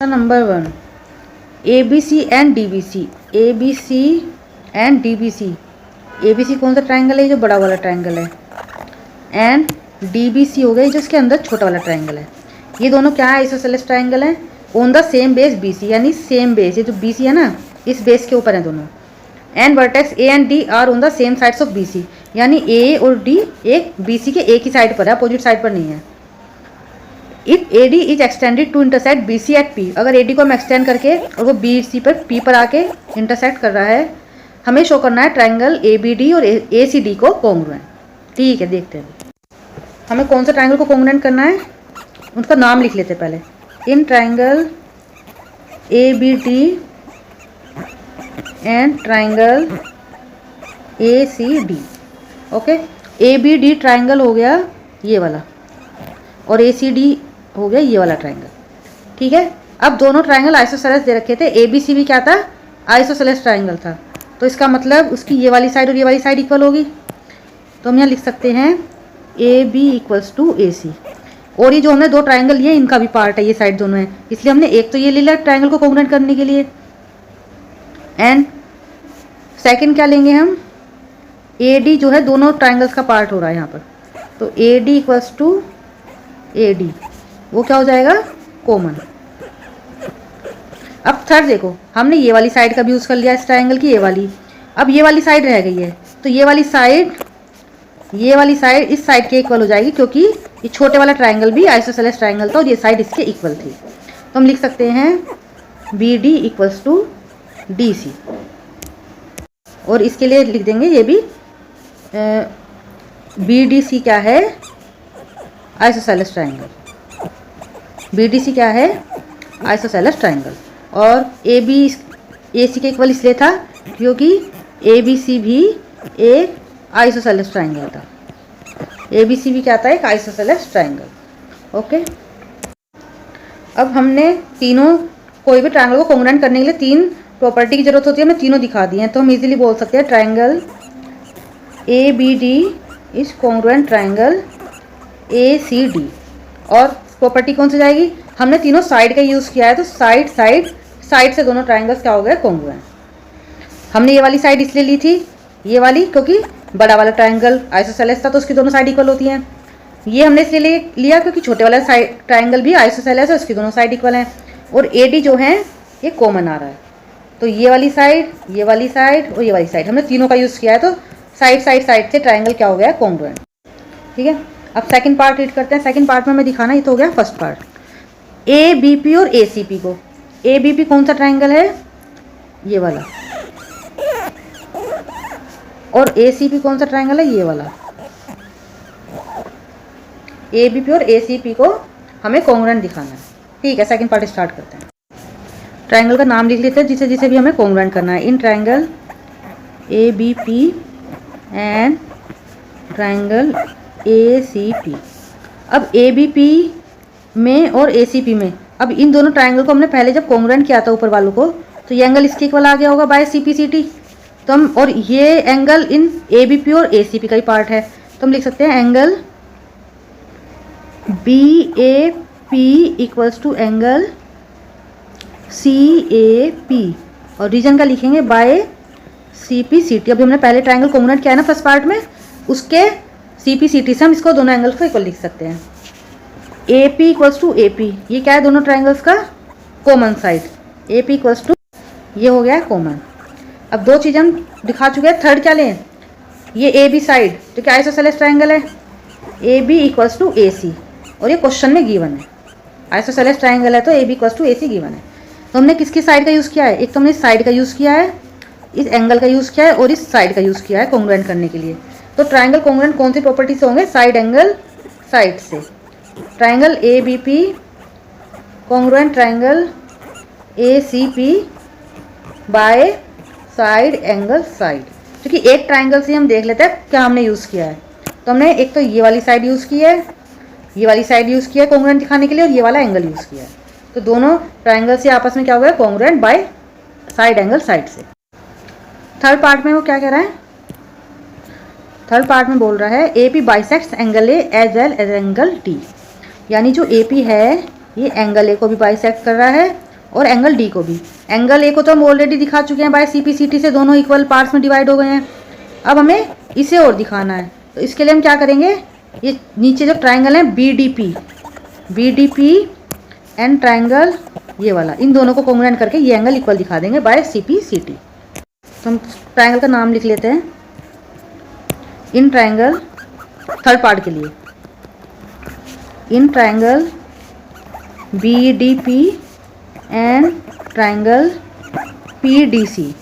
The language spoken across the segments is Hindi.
Number 1, A B C and D B C. A B C and D B C. A B C कौन सा ट्राइंगल है? जो बड़ा वाला ट्राइंगल है। एंड डी बी सी हो गया जो इसके अंदर छोटा वाला ट्राइंगल है। ये दोनों क्या है? आइसोसेलेस ट्राइंगल है on the same base B C, यानी सेम बेस, ये जो बी सी है ना इस बेस के ऊपर है दोनों। And vertex A and D are on the same sides of B C, यानी ए और डी एक बी सी के एक ही साइड पर है, अपोजिट साइड पर नहीं है। If A D is extended to intersect B C at P, अगर ए डी को हम एक्सटेंड करके और वो बी सी पर पी पर आके इंटरसेक्ट कर रहा है, हमें शो करना है ट्राइंगल ए बी डी और ए सी डी को कॉन्ग्रुएंट। ठीक है, देखते हैं हमें कौन सा ट्राइंगल को कॉन्ग्रुएंट करना है। उनका नाम लिख लेते पहले। In triangle A B D and triangle A C D. Okay, A B D triangle हो गया ये वाला और ए सी डी हो गया ये वाला ट्राइंगल। ठीक है, अब दोनों ट्राइंगल आइसोसेलेस दे रखे थे। ए बी सी भी क्या था? आइसोसेलेस ट्राइंगल था। तो इसका मतलब उसकी ये वाली साइड और ये वाली साइड इक्वल होगी। तो हम यहाँ लिख सकते हैं ए बी इक्वल्स टू ए सी। और ये जो हमने दो ट्राइंगल लिए इनका भी पार्ट है, ये साइड दोनों है, इसलिए हमने एक तो ये ले लिया ट्राइंगल को कॉन्ग्रुएंट करने के लिए। एंड सेकेंड क्या लेंगे हम? ए डी जो है दोनों ट्राइंगल्स का पार्ट हो रहा है यहाँ पर, तो A D equals to A D, वो क्या हो जाएगा? कॉमन। अब थर्ड देखो, हमने ये वाली साइड का भी यूज़ कर लिया इस ट्राइंगल की, ये वाली। अब ये वाली साइड रह गई है, तो ये वाली साइड इस साइड के इक्वल हो जाएगी, क्योंकि ये छोटे वाला ट्राइंगल भी आइसोसेलेस ट्राइंगल था और ये साइड इसके इक्वल थी। तो हम लिख सकते हैं B D equals to D C. और इसके लिए लिख देंगे ये भी बी डी सी क्या है? Isosceles triangle. B D C क्या है? Isosceles triangle. और ए बी ए सी के इक्वल इसलिए था क्योंकि ए बी सी भी एक आइसोसेलेस ट्राइंगल था। ए बी सी भी क्या था? एक आइसोसेलेस ट्राइंगल। ओके, अब हमने तीनों कोई भी ट्राइंगल को कॉन्ग्रुएंट करने के लिए तीन प्रॉपर्टी की जरूरत होती है, हमने तीनों दिखा दी हैं। तो हम इजीली बोल सकते हैं triangle A B D is congruent triangle A C D. और प्रॉपर्टी कौन सी जाएगी? हमने तीनों साइड का यूज़ किया है, तो साइड से दोनों ट्राइंगल्स क्या हो गए? कॉन्ग्रुएंट। हमने ये वाली साइड इसलिए ली थी, ये वाली, क्योंकि बड़ा वाला ट्राइंगल आइसोसेलेस था तो उसकी दोनों साइड इक्वल होती हैं। ये हमने इसलिए लिया क्योंकि छोटे वाला साइड ट्राइंगल भी आइसोसेलेस है, उसकी दोनों साइड इक्वल हैं। और ए डी जो है ये कॉमन आ रहा है, तो ये वाली साइड और ये वाली साइड हमने तीनों का यूज़ किया है, तो साइड से ट्राइंगल क्या हो गया? कॉन्ग्रुएंट। ठीक है, अब सेकंड पार्ट रीड करते हैं। सेकंड पार्ट में हमें दिखाना, ये तो हो गया first part. A B P और ए सी पी को, ए बी पी कौन सा ट्राइंगल है? ये वाला। और ए सी पी कौन सा ट्राइंगल है? ये वाला। ए बी पी और ए सी पी को हमें कॉन्ग्रुएंट दिखाना है। ठीक है, सेकंड पार्ट स्टार्ट करते हैं। ट्राइंगल का नाम लिख लेते हैं जिसे जिसे भी हमें कॉन्ग्रुएंट करना है। In triangle A B P and triangle A C P. अब ए बी पी में और ए सी पी में, अब इन दोनों ट्राइंगल को हमने पहले जब कॉन्ग्रुएंट किया था ऊपर वालों को, तो ये एंगल इसके इक्वल आ गया होगा by C P C T. तो हम, और ये angle in A B P और ए सी पी का ही पार्ट है, तो हम लिख सकते हैं angle B A P equals to angle C A P, और रीजन का लिखेंगे by C P C T. अभी हमने पहले ट्राइंगल कॉन्ग्रुएंट किया है ना फर्स्ट पार्ट में, उसके सी पी सी टी से हम इसको दोनों एंगल्स को इक्वल लिख सकते हैं। A P equals to A P, ये क्या है? दोनों ट्राइंगल्स का common side. A P equals to, ये हो गया कॉमन। अब दो चीज़ें हम दिखा चुके हैं, थर्ड क्या लें? ये ए बी साइड जो कि आइसोसेलेस ट्राइंगल है, ए बी इक्वल्स टू ए सी, और ये क्वेश्चन में गिवन है। आइसोसेलेस ट्राइंगल है तो A B equals to A C given है। तो हमने किसकी साइड का यूज़ किया है? एक तो हमने इस साइड का यूज़ किया है, इस एंगल का यूज़ किया है, और इस साइड का यूज़ किया है कॉन्ग्रुएंट करने के लिए। तो ट्राइंगल कॉन्ग्रुएंट कौन सी प्रॉपर्टी से होंगे? साइड एंगल साइड से। Triangle A B P congruent triangle A C P by side angle side. क्योंकि एक ट्राइंगल से हम देख लेते हैं क्या हमने यूज़ किया है। तो हमने एक तो ये वाली साइड यूज़ की है, ये वाली साइड यूज़ किया है कॉन्ग्रुएंट दिखाने के लिए, और ये वाला एंगल यूज़ किया है। तो दोनों ट्राइंगल से आपस में क्या हो गया? Congruent bye side angle side से। थर्ड पार्ट में वो क्या कह रहा है? थर्ड पार्ट में बोल रहा है A P bisects angle A as well as angle D, यानी जो ए पी है ये एंगल ए को भी बाइसेक्ट कर रहा है और एंगल डी को भी। एंगल ए को तो हम ऑलरेडी दिखा चुके हैं by C P C T से, दोनों इक्वल पार्ट्स में डिवाइड हो गए हैं। अब हमें इसे और दिखाना है, तो इसके लिए हम क्या करेंगे, ये नीचे जो ट्राइंगल है B D P and triangle ये वाला, इन दोनों को कॉन्ग्रुएंट करके ये एंगल इक्वल दिखा देंगे by C P C T. तो हम ट्राइंगल का नाम लिख लेते हैं। इन ट्राइंगल थर्ड पार्ट के लिए, in triangle B D P and triangle P D C.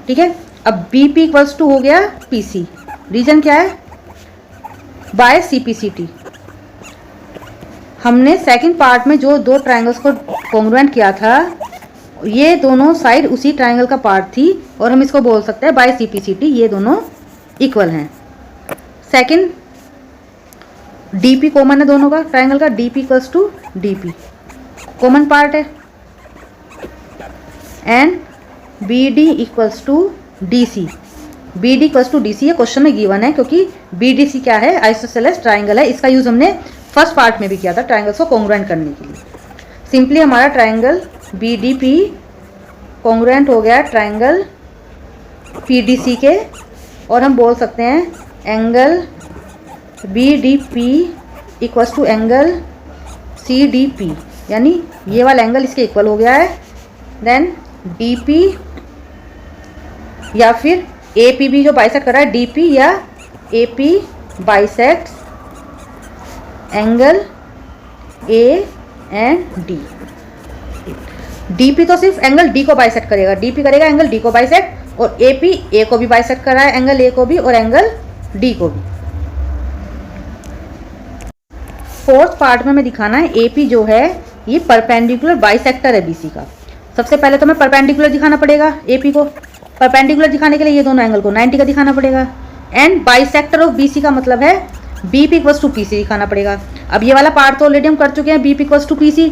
ठीक है, अब बी पी इक्वल्स टू हो गया पी सी, रीजन क्या है, by C P C T. हमने सेकंड पार्ट में जो दो ट्राइंगल्स को कॉन्ग्रुएंट किया था, ये दोनों साइड उसी ट्राइंगल का पार्ट थी और हम इसको बोल सकते हैं by C P C T, ये दोनों इक्वल हैं। सेकंड डी पी कॉमन है दोनों का, ट्राइंगल का D P equals to D P common part है, and B D equals to D C. B D equals to D C ये क्वेश्चन में गिवन है, क्योंकि बी डी सी क्या है, आइसोसेलेस ट्राइंगल है। इसका यूज हमने फर्स्ट पार्ट में भी किया था ट्राइंगल्स को कॉन्ग्रुएंट करने के लिए। सिंपली हमारा triangle B D P congruent हो गया ट्राइंगल पी डी सी के, और हम बोल सकते हैं angle B D P equals to angle C D P, यानी ये वाला एंगल इसके इक्वल हो गया है। देन डी पी या फिर ए पी भी जो बाइसेक्ट कर रहा है, डी पी या A P bisect angle A and D. D P तो सिर्फ एंगल डी को बाइसेक्ट करेगा, डी पी करेगा एंगल डी को बाइसेक्ट, और ए पी ए को भी बाइसेक्ट कर रहा है, एंगल ए को भी और एंगल डी को भी। फोर्थ पार्ट में हमें दिखाना है ए पी जो है ये परपेंडिकुलर बाइसेक्टर है बी सी का। सबसे पहले तो हमें परपेंडिकुलर दिखाना पड़ेगा ए पी को। परपेंडिकुलर दिखाने के लिए ये दोनों एंगल को 90 का दिखाना पड़ेगा, and bisector of B C का मतलब है B P equals to P C दिखाना पड़ेगा। अब ये वाला पार्ट तो ऑलरेडी हम कर चुके हैं, B P equals to P C,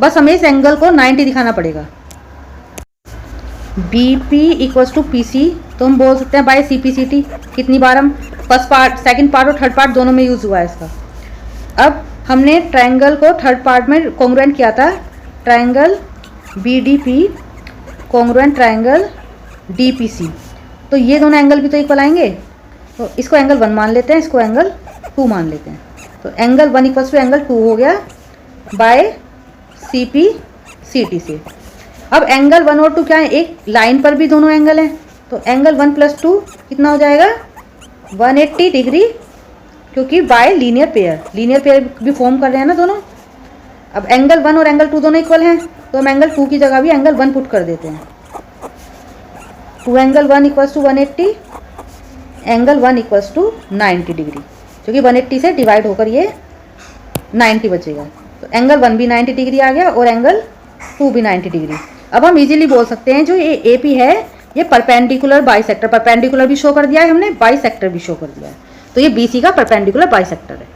बस हमें इस एंगल को 90 दिखाना पड़ेगा। B P equals to P C तो हम बोल सकते हैं by C P C T. कितनी बार हम फर्स्ट पार्ट, सेकंड पार्ट और थर्ड पार्ट दोनों में यूज हुआ है इसका। अब हमने ट्राइंगल को थर्ड पार्ट में कॉन्ग्रुएंट किया था, triangle B D P congruent triangle D P C, तो ये दोनों एंगल भी तो इक्वल आएंगे। तो इसको एंगल 1 मान लेते हैं, इसको एंगल 2 मान लेते हैं। तो एंगल 1 इक्वल्स टू एंगल 2 हो गया by C P C T से। अब एंगल 1 और 2 क्या है, एक लाइन पर भी दोनों एंगल हैं, तो एंगल 1 + 2 कितना हो जाएगा 180 डिग्री, क्योंकि बाय लीनियर पेयर भी फॉर्म कर रहे हैं ना दोनों। अब एंगल 1 और एंगल 2 दोनों इक्वल हैं, तो हम एंगल 2 की जगह भी एंगल 1 पुट कर देते हैं। तो angle 1 equals to 180, angle 1 equals to 90 degree, क्योंकि 180 से डिवाइड होकर ये 90 बचेगा। तो एंगल 1 भी 90 डिग्री आ गया और एंगल 2 भी 90 डिग्री। अब हम इजीली बोल सकते हैं जो ये ए पी है ये परपेंडिकुलर बाइसेक्टर, परपेंडिकुलर भी शो कर दिया है हमने, बाइसेक्टर भी शो कर दिया है, तो ये बी सी का परपेंडिकुलर बाइसेक्टर है।